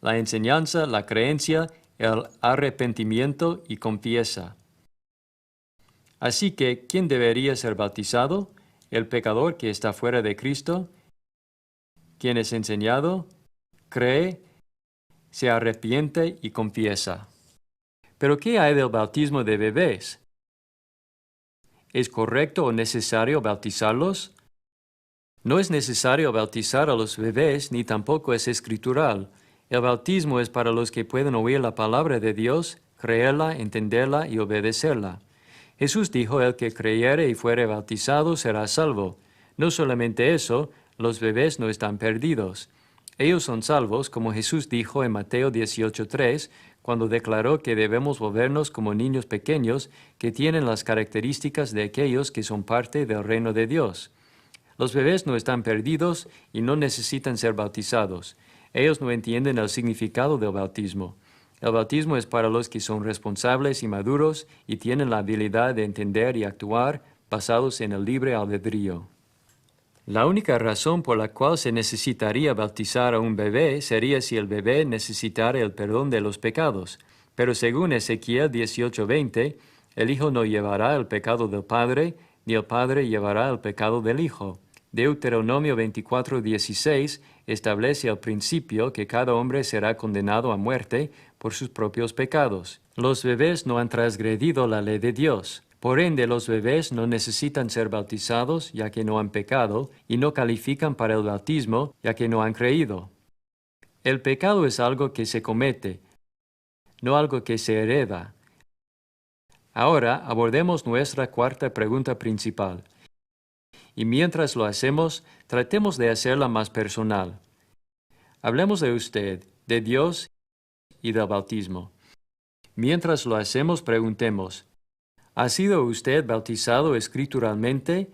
la enseñanza, la creencia, el arrepentimiento y confiesa. Así que, ¿quién debería ser bautizado? El pecador que está fuera de Cristo, quien es enseñado, cree, se arrepiente y confiesa. ¿Pero qué hay del bautismo de bebés? ¿Es correcto o necesario bautizarlos? No es necesario bautizar a los bebés, ni tampoco es escritural. El bautismo es para los que pueden oír la palabra de Dios, creerla, entenderla y obedecerla. Jesús dijo, el que creyere y fuere bautizado será salvo. No solamente eso, los bebés no están perdidos. Ellos son salvos, como Jesús dijo en Mateo 18:3, cuando declaró que debemos volvernos como niños pequeños que tienen las características de aquellos que son parte del reino de Dios. Los bebés no están perdidos y no necesitan ser bautizados. Ellos no entienden el significado del bautismo. El bautismo es para los que son responsables y maduros y tienen la habilidad de entender y actuar basados en el libre albedrío. La única razón por la cual se necesitaría bautizar a un bebé sería si el bebé necesitara el perdón de los pecados. Pero según Ezequiel 18:20, El Hijo no llevará el pecado del Padre, ni el Padre llevará el pecado del Hijo. Deuteronomio 24:16 establece el principio que cada hombre será condenado a muerte por sus propios pecados. Los bebés no han transgredido la ley de Dios. Por ende, los bebés no necesitan ser bautizados, ya que no han pecado, y no califican para el bautismo, ya que no han creído. El pecado es algo que se comete, no algo que se hereda. Ahora abordemos nuestra cuarta pregunta principal. Y mientras lo hacemos, tratemos de hacerla más personal. Hablemos de usted, de Dios y del bautismo. Mientras lo hacemos, preguntemos, ¿ha sido usted bautizado escrituralmente?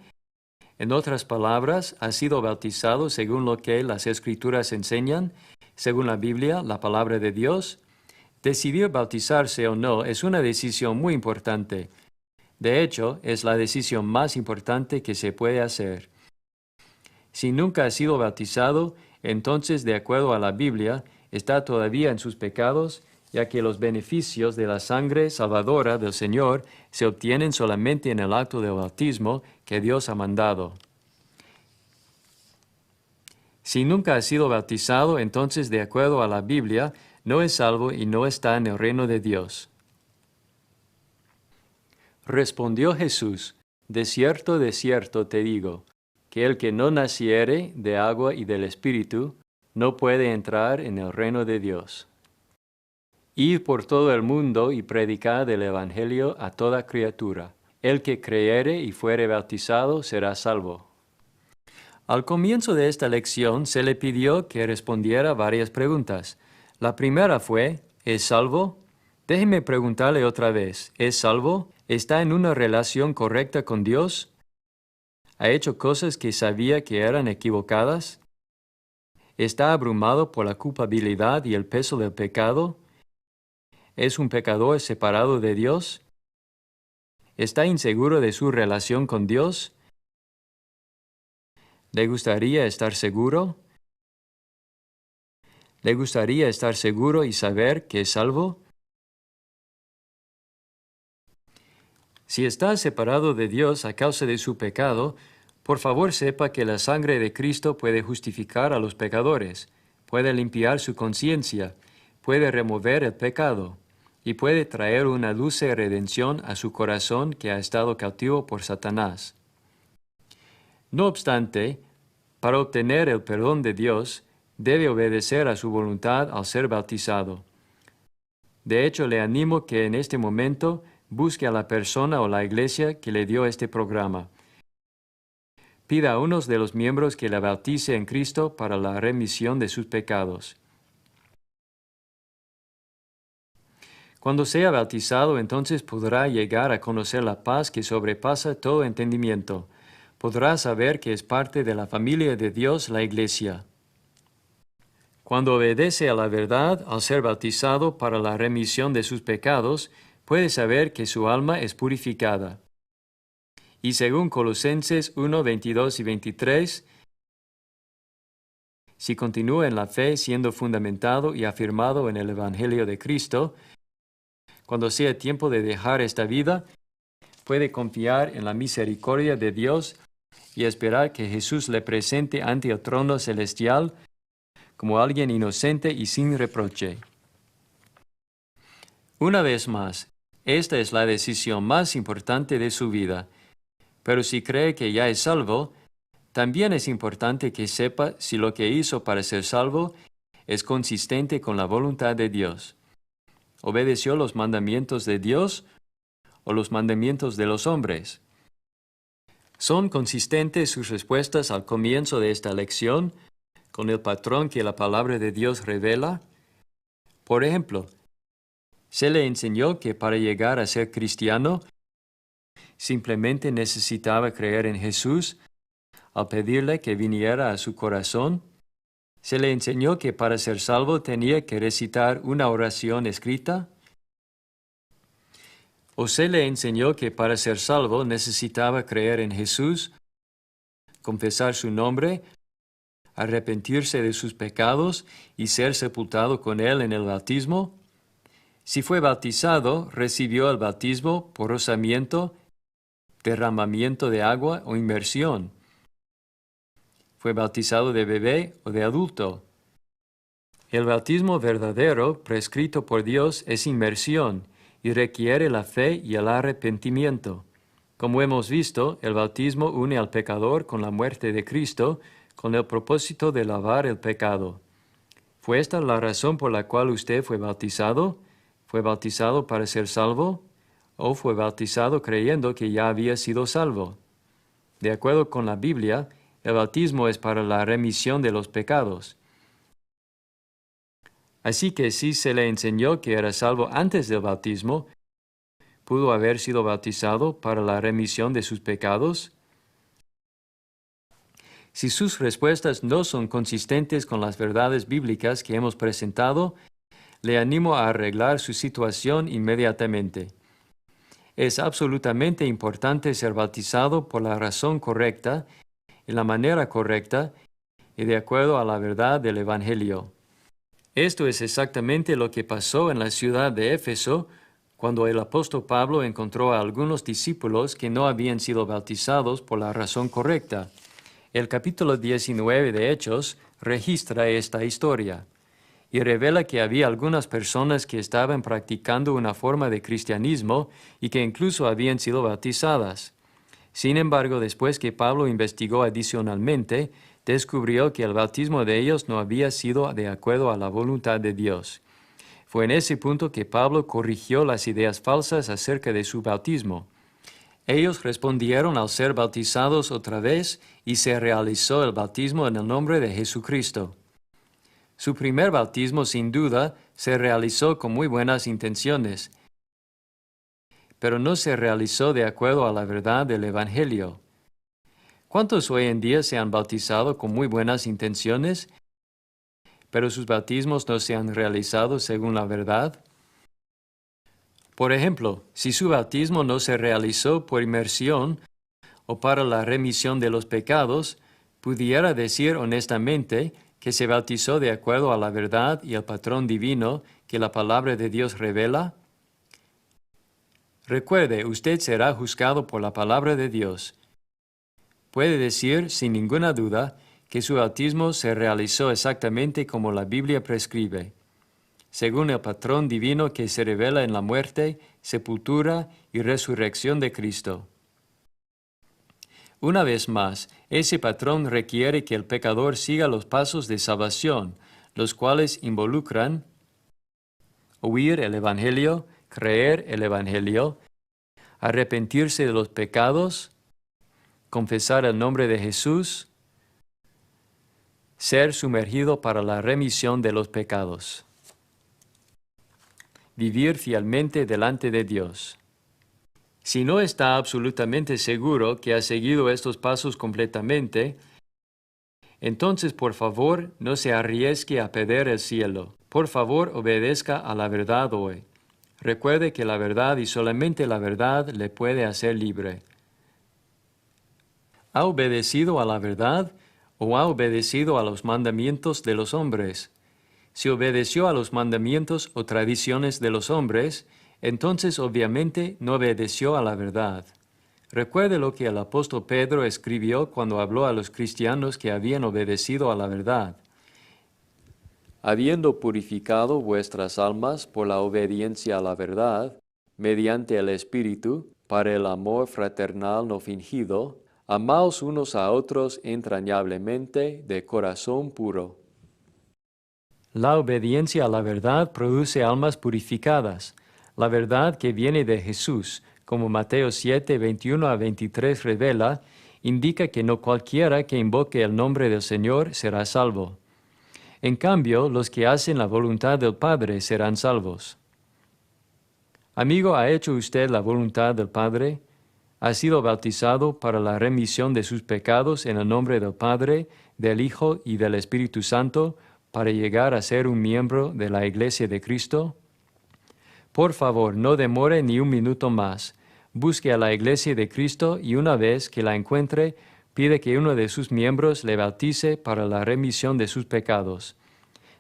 En otras palabras, ¿ha sido bautizado según lo que las Escrituras enseñan, según la Biblia, la palabra de Dios? Decidir bautizarse o no es una decisión muy importante. De hecho, es la decisión más importante que se puede hacer. Si nunca ha sido bautizado, entonces, de acuerdo a la Biblia, está todavía en sus pecados, ya que los beneficios de la sangre salvadora del Señor se obtienen solamente en el acto del bautismo que Dios ha mandado. Si nunca ha sido bautizado, entonces, de acuerdo a la Biblia, no es salvo y no está en el reino de Dios. Respondió Jesús, de cierto te digo, que el que no naciere de agua y del Espíritu, no puede entrar en el reino de Dios. Id por todo el mundo y predicad el Evangelio a toda criatura. El que creyere y fuere bautizado será salvo. Al comienzo de esta lección se le pidió que respondiera varias preguntas. La primera fue, ¿es salvo? Déjeme preguntarle otra vez, ¿es salvo? ¿Está en una relación correcta con Dios? ¿Ha hecho cosas que sabía que eran equivocadas? ¿Está abrumado por la culpabilidad y el peso del pecado? ¿Es un pecador separado de Dios? ¿Está inseguro de su relación con Dios? ¿Le gustaría estar seguro? ¿Le gustaría estar seguro y saber que es salvo? Si está separado de Dios a causa de su pecado, por favor sepa que la sangre de Cristo puede justificar a los pecadores, puede limpiar su conciencia, puede remover el pecado y puede traer una dulce redención a su corazón que ha estado cautivo por Satanás. No obstante, para obtener el perdón de Dios, debe obedecer a su voluntad al ser bautizado. De hecho, le animo que en este momento busque a la persona o la iglesia que le dio este programa. Pida a uno de los miembros que la bautice en Cristo para la remisión de sus pecados. Cuando sea bautizado, entonces podrá llegar a conocer la paz que sobrepasa todo entendimiento. Podrá saber que es parte de la familia de Dios, la iglesia. Cuando obedece a la verdad al ser bautizado para la remisión de sus pecados, puede saber que su alma es purificada. Y según Colosenses 1, 22 y 23, si continúa en la fe siendo fundamentado y afirmado en el Evangelio de Cristo, cuando sea tiempo de dejar esta vida, puede confiar en la misericordia de Dios y esperar que Jesús le presente ante el trono celestial como alguien inocente y sin reproche. Una vez más, esta es la decisión más importante de su vida, pero si cree que ya es salvo, también es importante que sepa si lo que hizo para ser salvo es consistente con la voluntad de Dios. ¿Obedeció los mandamientos de Dios o los mandamientos de los hombres? ¿Son consistentes sus respuestas al comienzo de esta lección con el patrón que la palabra de Dios revela? Por ejemplo, se le enseñó que para llegar a ser cristiano, simplemente necesitaba creer en Jesús al pedirle que viniera a su corazón. Se le enseñó que para ser salvo tenía que recitar una oración escrita. ¿O se le enseñó que para ser salvo necesitaba creer en Jesús, confesar su nombre, arrepentirse de sus pecados y ser sepultado con Él en el bautismo? Si fue bautizado, recibió el bautismo por rozamiento, derramamiento de agua o inmersión. Fue bautizado de bebé o de adulto. El bautismo verdadero, prescrito por Dios, es inmersión y requiere la fe y el arrepentimiento. Como hemos visto, el bautismo une al pecador con la muerte de Cristo, con el propósito de lavar el pecado. ¿Fue esta la razón por la cual usted fue bautizado? ¿Fue bautizado para ser salvo? ¿O fue bautizado creyendo que ya había sido salvo? De acuerdo con la Biblia, el bautismo es para la remisión de los pecados. Así que si se le enseñó que era salvo antes del bautismo, ¿pudo haber sido bautizado para la remisión de sus pecados? Si sus respuestas no son consistentes con las verdades bíblicas que hemos presentado, le animo a arreglar su situación inmediatamente. Es absolutamente importante ser bautizado por la razón correcta, en la manera correcta y de acuerdo a la verdad del Evangelio. Esto es exactamente lo que pasó en la ciudad de Éfeso cuando el apóstol Pablo encontró a algunos discípulos que no habían sido bautizados por la razón correcta. El capítulo 19 de Hechos registra esta historia y revela que había algunas personas que estaban practicando una forma de cristianismo y que incluso habían sido bautizadas. Sin embargo, después que Pablo investigó adicionalmente, descubrió que el bautismo de ellos no había sido de acuerdo a la voluntad de Dios. Fue en ese punto que Pablo corrigió las ideas falsas acerca de su bautismo. Ellos respondieron al ser bautizados otra vez y se realizó el bautismo en el nombre de Jesucristo. Su primer bautismo, sin duda, se realizó con muy buenas intenciones, pero no se realizó de acuerdo a la verdad del Evangelio. ¿Cuántos hoy en día se han bautizado con muy buenas intenciones, pero sus bautismos no se han realizado según la verdad? Por ejemplo, si su bautismo no se realizó por inmersión o para la remisión de los pecados, pudiera decir honestamente que se bautizó de acuerdo a la verdad y el patrón divino que la palabra de Dios revela. Recuerde, usted será juzgado por la palabra de Dios. Puede decir, sin ninguna duda, que su bautismo se realizó exactamente como la Biblia prescribe, según el patrón divino que se revela en la muerte, sepultura y resurrección de Cristo. Una vez más, ese patrón requiere que el pecador siga los pasos de salvación, los cuales involucran oír el Evangelio, creer el Evangelio, arrepentirse de los pecados, confesar el nombre de Jesús, ser sumergido para la remisión de los pecados. Vivir fielmente delante de Dios. Si no está absolutamente seguro que ha seguido estos pasos completamente, entonces por favor no se arriesgue a perder el cielo. Por favor obedezca a la verdad hoy. Recuerde que la verdad y solamente la verdad le puede hacer libre. ¿Ha obedecido a la verdad o ha obedecido a los mandamientos de los hombres? Si obedeció a los mandamientos o tradiciones de los hombres, entonces obviamente no obedeció a la verdad. Recuerde lo que el apóstol Pedro escribió cuando habló a los cristianos que habían obedecido a la verdad. Habiendo purificado vuestras almas por la obediencia a la verdad, mediante el Espíritu, para el amor fraternal no fingido, amaos unos a otros entrañablemente de corazón puro. La obediencia a la verdad produce almas purificadas. La verdad que viene de Jesús, como Mateo 7, 21 a 23 revela, indica que no cualquiera que invoque el nombre del Señor será salvo. En cambio, los que hacen la voluntad del Padre serán salvos. Amigo, ¿ha hecho usted la voluntad del Padre? ¿Ha sido bautizado para la remisión de sus pecados en el nombre del Padre, del Hijo y del Espíritu Santo, para llegar a ser un miembro de la Iglesia de Cristo? Por favor, no demore ni un minuto más. Busque a la Iglesia de Cristo y una vez que la encuentre, pide que uno de sus miembros le bautice para la remisión de sus pecados.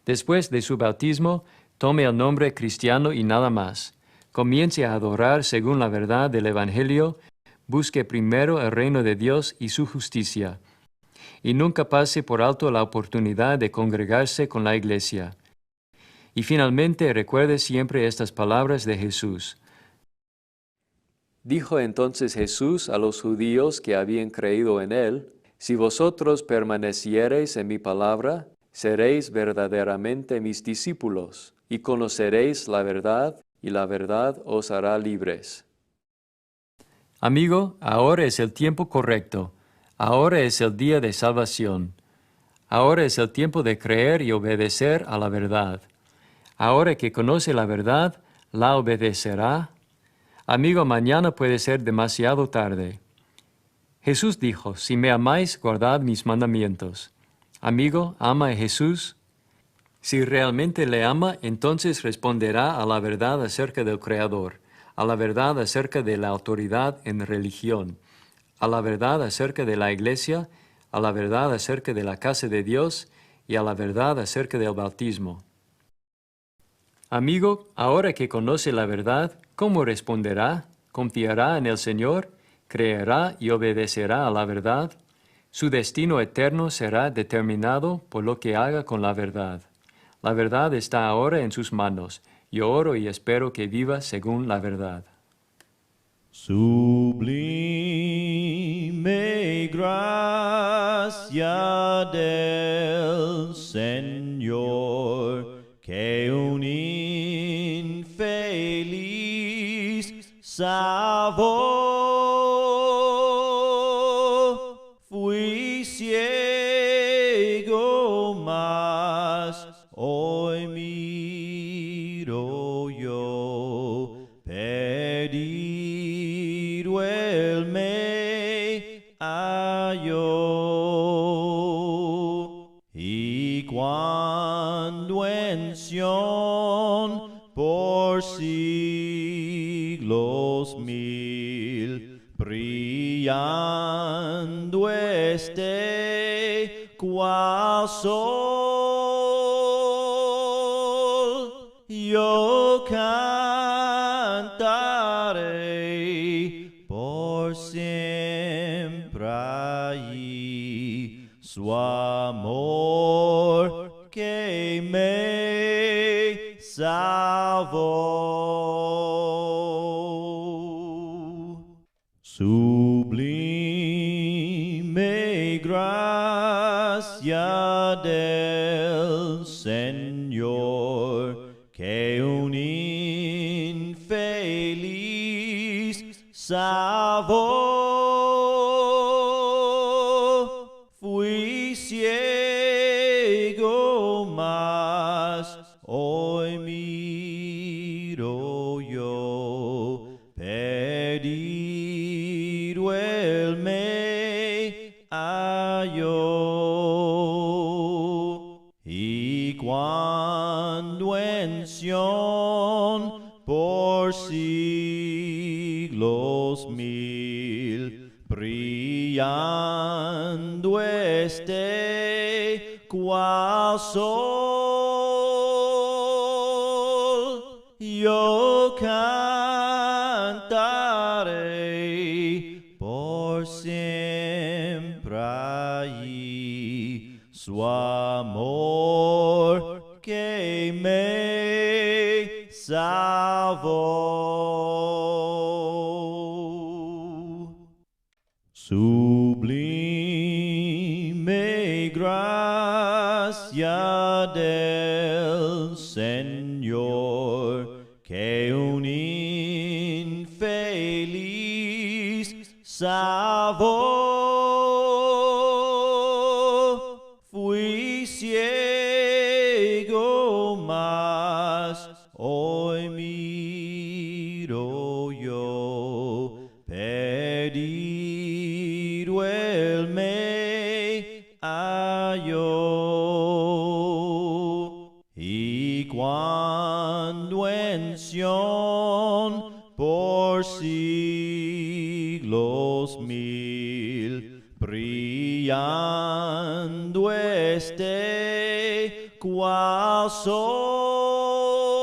Después de su bautismo, Tome el nombre cristiano y nada más. Comience a adorar según la verdad del Evangelio. Busque primero el reino de Dios y su justicia. Y nunca pase por alto la oportunidad de congregarse con la iglesia. Y finalmente recuerde siempre estas palabras de Jesús. Dijo entonces Jesús a los judíos que habían creído en él: Si vosotros permaneciereis en mi palabra, seréis verdaderamente mis discípulos, y conoceréis la verdad, y la verdad os hará libres. Amigo, ahora es el tiempo correcto. Ahora es el día de salvación. Ahora es el tiempo de creer y obedecer a la verdad. Ahora que conoce la verdad, ¿la obedecerá? Amigo, mañana puede ser demasiado tarde. Jesús dijo: Si me amáis, guardad mis mandamientos. Amigo, ¿ama a Jesús? Si realmente le ama, entonces responderá a la verdad acerca del Creador, a la verdad acerca de la autoridad en religión, a la verdad acerca de la iglesia, a la verdad acerca de la casa de Dios y a la verdad acerca del bautismo. Amigo, ahora que conoce la verdad, ¿cómo responderá? ¿Confiará en el Señor? ¿Creerá y obedecerá a la verdad? Su destino eterno será determinado por lo que haga con la verdad. La verdad está ahora en sus manos. Yo oro y espero que viva según la verdad. Sublime gracia del Señor, que un infeliz salvó. Fui ciego, mas hoy miro yo. Perdido él me halló. Y cuando en Sión por siglos mil brillando esté cual sol, yo cantaré por siempre allí su amor que me salvó. Sublime gracia del Señor, que un infeliz salvó. Fui ciego, mas hoy miro yo. Perdido él me halló. Y cuando en Sión por siglos mil brillando esté cual sol, yo cantaré por siempre allí su amor que me salvó. Sublime gracia del Señor, que un infeliz salvó. Fui ciego, mas hoy miro yo. Perdido él me halló. Y cuando en Sión por siglos mil brillando esté cual sol,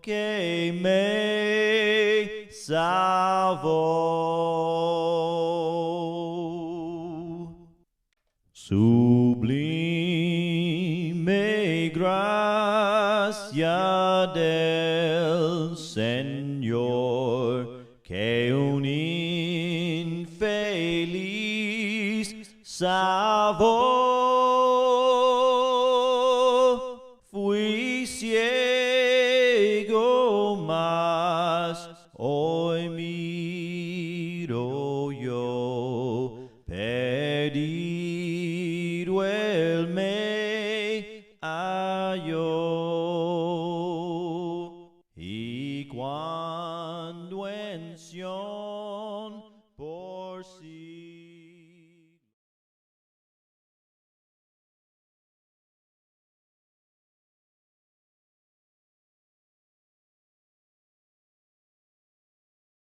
que me salvó. Sublime gracia del Señor, que un infeliz salvó.